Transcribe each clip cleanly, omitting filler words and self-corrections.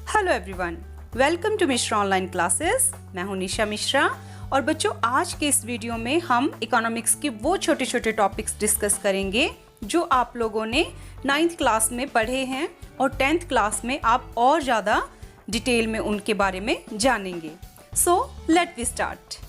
Hello everyone, welcome to Mishra online classes. मैं हूं निशा मिश्रा और बच्चों आज के इस वीडियो में हम इकोनॉमिक्स के वो छोटे छोटे टॉपिक्स डिस्कस करेंगे जो आप लोगों ने 9th क्लास में पढ़े हैं और 10th क्लास में आप और ज़्यादा डिटेल में उनके बारे में जानेंगे। So let we start.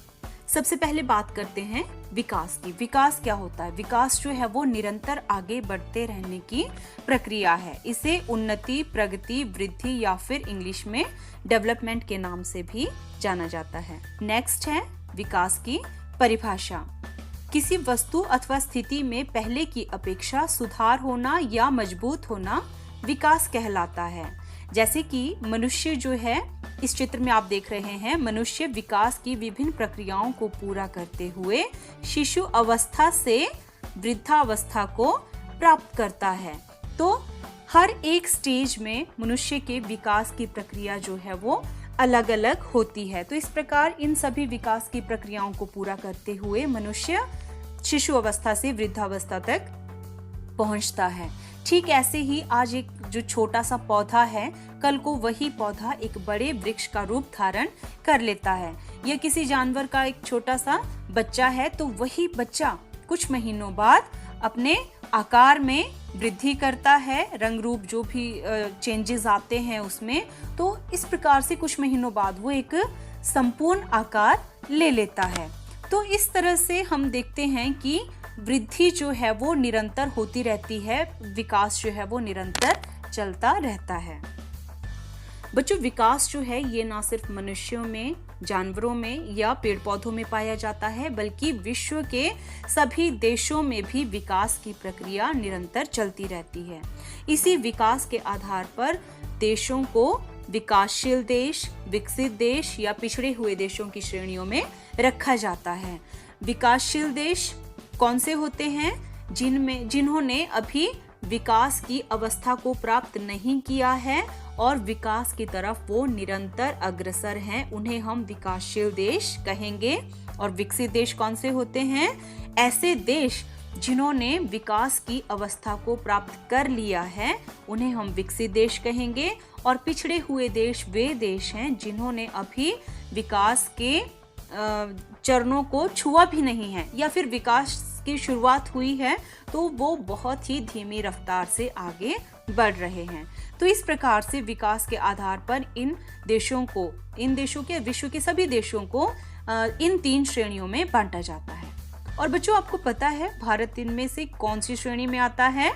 सबसे पहले बात करते हैं विकास की। विकास क्या होता है? विकास जो है वो निरंतर आगे बढ़ते रहने की प्रक्रिया है। इसे उन्नति, प्रगति, वृद्धि या फिर इंग्लिश में डेवलपमेंट के नाम से भी जाना जाता है। नेक्स्ट है विकास की परिभाषा। किसी वस्तु अथवा स्थिति में पहले की अपेक्षा सुधार होना या मजबूत होना विकास कहलाता है। जैसे कि मनुष्य जो है, इस चित्र में आप देख रहे हैं, मनुष्य विकास की विभिन्न प्रक्रियाओं को पूरा करते हुए शिशु अवस्था से वृद्धावस्था को प्राप्त करता है। तो हर एक स्टेज में मनुष्य के विकास की प्रक्रिया जो है वो अलग अलग होती है। तो इस प्रकार इन सभी विकास की प्रक्रियाओं को पूरा करते हुए मनुष्य शिशु अवस्था से वृद्धावस्था तक पहुंचता है। ठीक ऐसे ही आज एक जो छोटा सा पौधा है, कल को वही पौधा एक बड़े वृक्ष का रूप धारण कर लेता है। या किसी जानवर का एक छोटा सा बच्चा है तो वही बच्चा कुछ महीनों बाद अपने आकार में वृद्धि करता है, रंग रूप जो भी चेंजेस आते हैं उसमें। तो इस प्रकार से कुछ महीनों बाद वो एक संपूर्ण आकार ले लेता है। तो इस तरह से हम देखते हैं कि वृद्धि जो है वो निरंतर होती रहती है, विकास जो है वो निरंतर चलता रहता है। बच्चों, विकास जो है ये ना सिर्फ मनुष्यों में, जानवरों में या पेड़ पौधों में पाया जाता है, बल्कि विश्व के सभी देशों में भी विकास की प्रक्रिया निरंतर चलती रहती है। इसी विकास के आधार पर देशों को विकासशील देश, विकसित देश या पिछड़े हुए देशों की श्रेणियों में रखा जाता है। विकासशील देश कौन से होते हैं? जिन्होंने अभी विकास की अवस्था को प्राप्त नहीं किया है और विकास की तरफ वो निरंतर अग्रसर हैं, उन्हें हम विकासशील देश कहेंगे। और विकसित देश कौन से होते हैं? ऐसे देश जिन्होंने विकास की अवस्था को प्राप्त कर लिया है, उन्हें हम विकसित देश कहेंगे। और पिछड़े हुए देश वे देश हैं जिन्होंने अभी विकास के चरणों को छुआ भी नहीं है, या फिर विकास की शुरुआत हुई है तो वो बहुत ही धीमी रफ्तार से आगे बढ़ रहे हैं। तो इस प्रकार से विकास के आधार पर इन देशों के विश्व के सभी देशों को इन 3 श्रेणियों में बांटा जाता है। और बच्चों, आपको पता है भारत इनमें से कौन सी श्रेणी में आता है?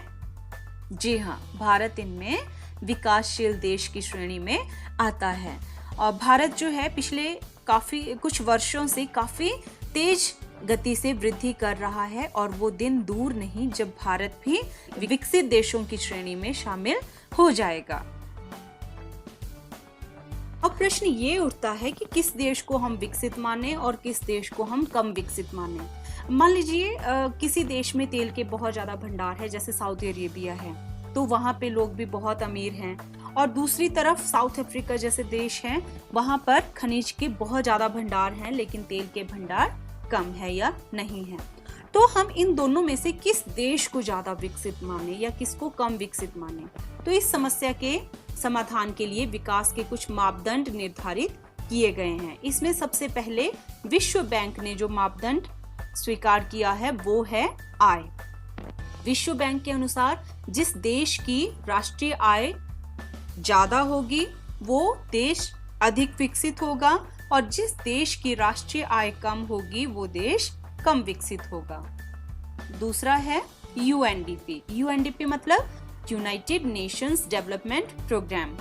जी हाँ, भारत इनमें विकासशील देश की श्रेणी में आता है। और भारत जो है पिछले कुछ वर्षों से काफी तेज गति से वृद्धि कर रहा है और वो दिन दूर नहीं जब भारत भी विकसित देशों की श्रेणी में शामिल हो जाएगा। अब प्रश्न ये उठता है कि किस देश को हम विकसित माने और किस देश को हम कम विकसित माने। मान लीजिए किसी देश में तेल के बहुत ज्यादा भंडार है, जैसे सऊदी अरेबिया है, तो वहां पे लोग भी बहुत अमीर हैं। और दूसरी तरफ साउथ अफ्रीका जैसे देश हैं, वहां पर खनिज के बहुत ज्यादा भंडार हैं लेकिन तेल के भंडार कम है या नहीं है। तो हम इन दोनों में से किस देश को ज्यादा विकसित माने या किसको कम विकसित माने? तो इस समस्या के समाधान के लिए विकास के कुछ मापदंड निर्धारित किए गए हैं। इसमें सबसे पहले विश्व बैंक ने जो मापदंड स्वीकार किया है वो है आय। विश्व बैंक के अनुसार जिस देश की राष्ट्रीय आय ज्यादा होगी वो देश अधिक विकसित होगा, और जिस देश की राष्ट्रीय आय कम होगी वो देश कम विकसित होगा। दूसरा है यूएनडीपी। यूएनडीपी मतलब यूनाइटेड नेशंस डेवलपमेंट प्रोग्राम।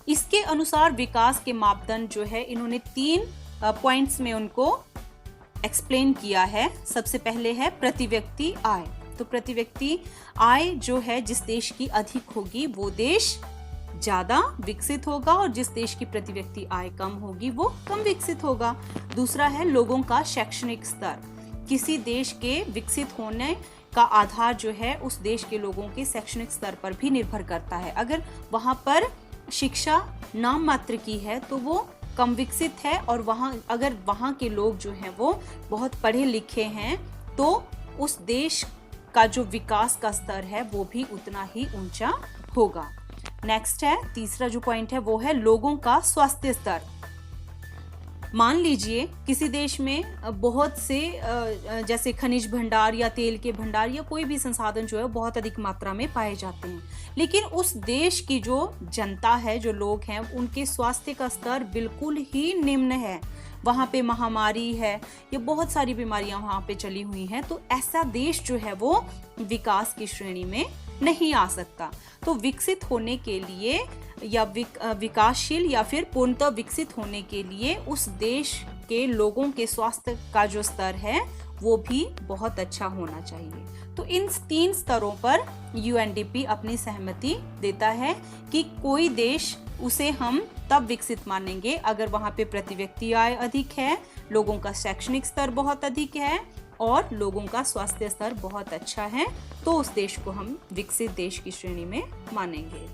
इसके अनुसार विकास के मापदंड जो है, इन्होंने 3 पॉइंट्स में उनको एक्सप्लेन किया है। सबसे पहले है प्रति व्यक्ति आय। तो प्रति व्यक्ति आय जो है जिस देश की अधिक होगी वो देश ज्यादा विकसित होगा, और जिस देश की प्रति व्यक्ति आय कम होगी वो कम विकसित होगा। दूसरा है लोगों का शैक्षणिक स्तर। किसी देश के विकसित होने का आधार जो है उस देश के लोगों के शैक्षणिक स्तर पर भी निर्भर करता है। अगर वहां पर शिक्षा नाम मात्र की है तो वो कम विकसित है, और अगर वहां के लोग जो हैं वो बहुत पढ़े लिखे हैं तो उस देश का जो विकास का स्तर है वो भी उतना ही ऊंचा होगा। नेक्स्ट है तीसरा जो पॉइंट है वो है लोगों का स्वास्थ्य स्तर। मान लीजिए किसी देश में बहुत से जैसे खनिज भंडार या तेल के भंडार या कोई भी संसाधन जो है बहुत अधिक मात्रा में पाए जाते हैं, लेकिन उस देश की जो जनता है, जो लोग हैं, उनके स्वास्थ्य का स्तर बिल्कुल ही निम्न है। वहाँ पे महामारी है या बहुत सारी बीमारियां वहाँ पे चली हुई हैं, तो ऐसा देश जो है वो विकास की श्रेणी में नहीं आ सकता। तो विकसित होने के लिए या विकासशील या फिर पूर्णतः विकसित होने के लिए उस देश के लोगों के स्वास्थ्य का जो स्तर है वो भी बहुत अच्छा होना चाहिए। तो इन 3 स्तरों पर यूएनडीपी अपनी सहमति देता है कि कोई देश उसे हम तब विकसित मानेंगे अगर वहाँ पे प्रति व्यक्ति आय अधिक है, लोगों का शैक्षणिक स्तर बहुत अधिक है और लोगों का स्वास्थ्य स्तर बहुत अच्छा है, तो उस देश को हम विकसित देश की श्रेणी में मानेंगे।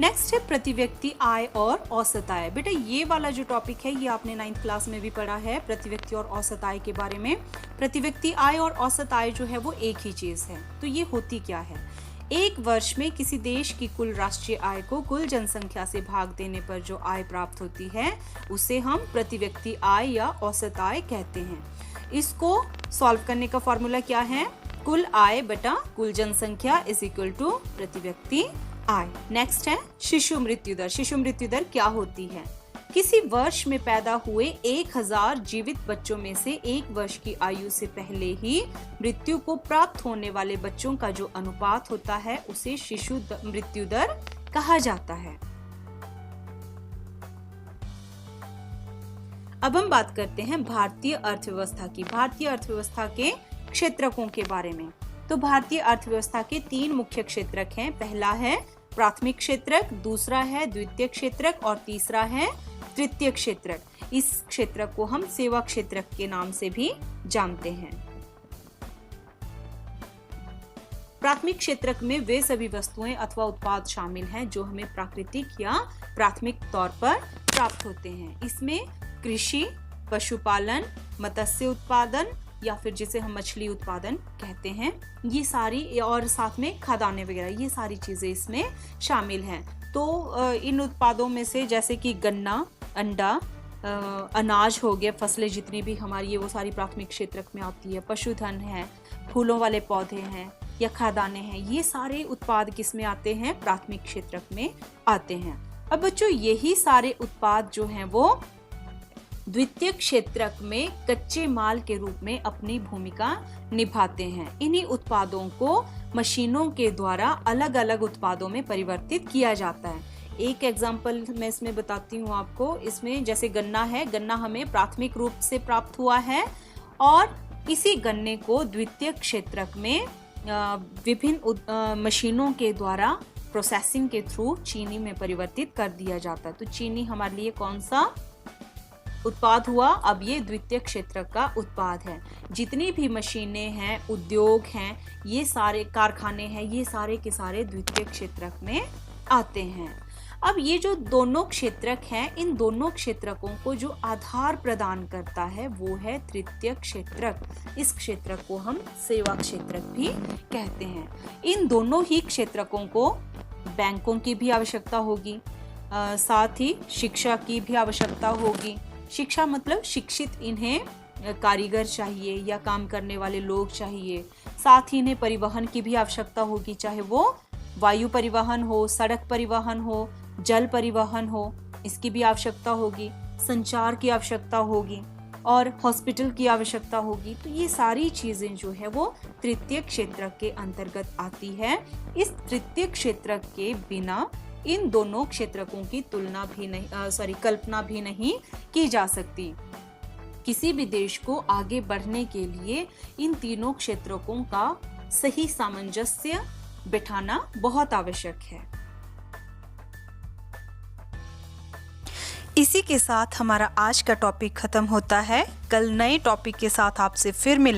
नेक्स्ट है प्रति व्यक्ति आय और औसत आय। बेटा ये वाला जो टॉपिक है ये आपने 9th क्लास में भी पढ़ा है, प्रति व्यक्ति और औसत आय के बारे में। प्रति व्यक्ति आय और औसत आय जो है वो एक ही चीज है। तो ये होती क्या है? एक वर्ष में किसी देश की कुल राष्ट्रीय आय को कुल जनसंख्या से भाग देने पर जो आय प्राप्त होती है उसे हम प्रति व्यक्ति आय या औसत आय कहते हैं। इसको सॉल्व करने का फॉर्मूला क्या है? कुल आय बटा कुल जनसंख्या इज इक्वल टू प्रति व्यक्ति आय। नेक्स्ट है शिशु मृत्यु दर। शिशु मृत्यु दर क्या होती है? किसी वर्ष में पैदा हुए 1000 जीवित बच्चों में से 1 वर्ष की आयु से पहले ही मृत्यु को प्राप्त होने वाले बच्चों का जो अनुपात होता है उसे शिशु मृत्यु दर कहा जाता है। अब हम बात करते हैं भारतीय अर्थव्यवस्था की, भारतीय अर्थव्यवस्था के क्षेत्रकों के बारे में। तो भारतीय अर्थव्यवस्था के 3 मुख्य क्षेत्रक हैं। पहला है प्राथमिक क्षेत्रक, दूसरा है द्वितीय क्षेत्रक और तीसरा है तृतीय क्षेत्रक। इस क्षेत्रक को हम सेवा क्षेत्रक के नाम से भी जानते हैं। प्राथमिक क्षेत्रक में वे सभी वस्तुएं अथवा उत्पाद शामिल हैं जो हमें प्राकृतिक या प्राथमिक तौर पर प्राप्त होते हैं। इसमें कृषि, पशुपालन, मत्स्य उत्पादन या फिर जिसे हम मछली उत्पादन कहते हैं, ये सारी, और साथ में खाद्यान्न वगैरह, ये सारी चीजें इसमें शामिल हैं। तो इन उत्पादों में से जैसे कि गन्ना, अंडा, अनाज हो गया, फसलें जितनी भी हमारी ये वो सारी प्राथमिक क्षेत्रक में आती है। पशुधन है, फूलों वाले पौधे हैं या खाद्यान्न हैं, ये सारे उत्पाद किस में आते हैं? प्राथमिक क्षेत्रक में आते हैं। अब बच्चों यही सारे उत्पाद जो हैं वो द्वितीय क्षेत्रक में कच्चे माल के रूप में अपनी भूमिका निभाते हैं। इन्हीं उत्पादों को मशीनों के द्वारा अलग अलग उत्पादों में परिवर्तित किया जाता है। एक एग्जाम्पल मैं इसमें बताती हूँ आपको। इसमें जैसे गन्ना है, गन्ना हमें प्राथमिक रूप से प्राप्त हुआ है और इसी गन्ने को द्वितीय क्षेत्रक में विभिन्न मशीनों के द्वारा प्रोसेसिंग के थ्रू चीनी में परिवर्तित कर दिया जाता है। तो चीनी हमारे लिए कौन सा उत्पाद हुआ? अब ये द्वितीय क्षेत्र का उत्पाद है। जितनी भी मशीनें हैं, उद्योग हैं, ये सारे कारखाने हैं, ये सारे के सारे द्वितीय क्षेत्रक में आते हैं। अब ये जो दोनों क्षेत्रक हैं, इन दोनों क्षेत्रकों को जो आधार प्रदान करता है वो है तृतीय क्षेत्रक। इस क्षेत्रक को हम सेवा क्षेत्रक भी कहते हैं। इन दोनों ही क्षेत्रकों को बैंकों की भी आवश्यकता होगी, साथ ही शिक्षा की भी आवश्यकता होगी। शिक्षा मतलब शिक्षित इन्हें कारीगर चाहिए या काम करने वाले लोग चाहिए। साथ ही इन्हें परिवहन की भी आवश्यकता होगी, चाहे वो वायु परिवहन हो, सड़क परिवहन हो, जल परिवहन हो, इसकी भी आवश्यकता होगी। संचार की आवश्यकता होगी और हॉस्पिटल की आवश्यकता होगी। तो ये सारी चीजें जो है वो तृतीय क्षेत्रक के अंतर्गत आती है। इस तृतीय क्षेत्रक के बिना इन दोनों क्षेत्रकों की कल्पना भी नहीं की जा सकती। किसी भी देश को आगे बढ़ने के लिए इन तीनों क्षेत्रकों का सही सामंजस्य बिठाना बहुत आवश्यक है। इसी के साथ हमारा आज का टॉपिक खत्म होता है। कल नए टॉपिक के साथ आपसे फिर मिलेंगे।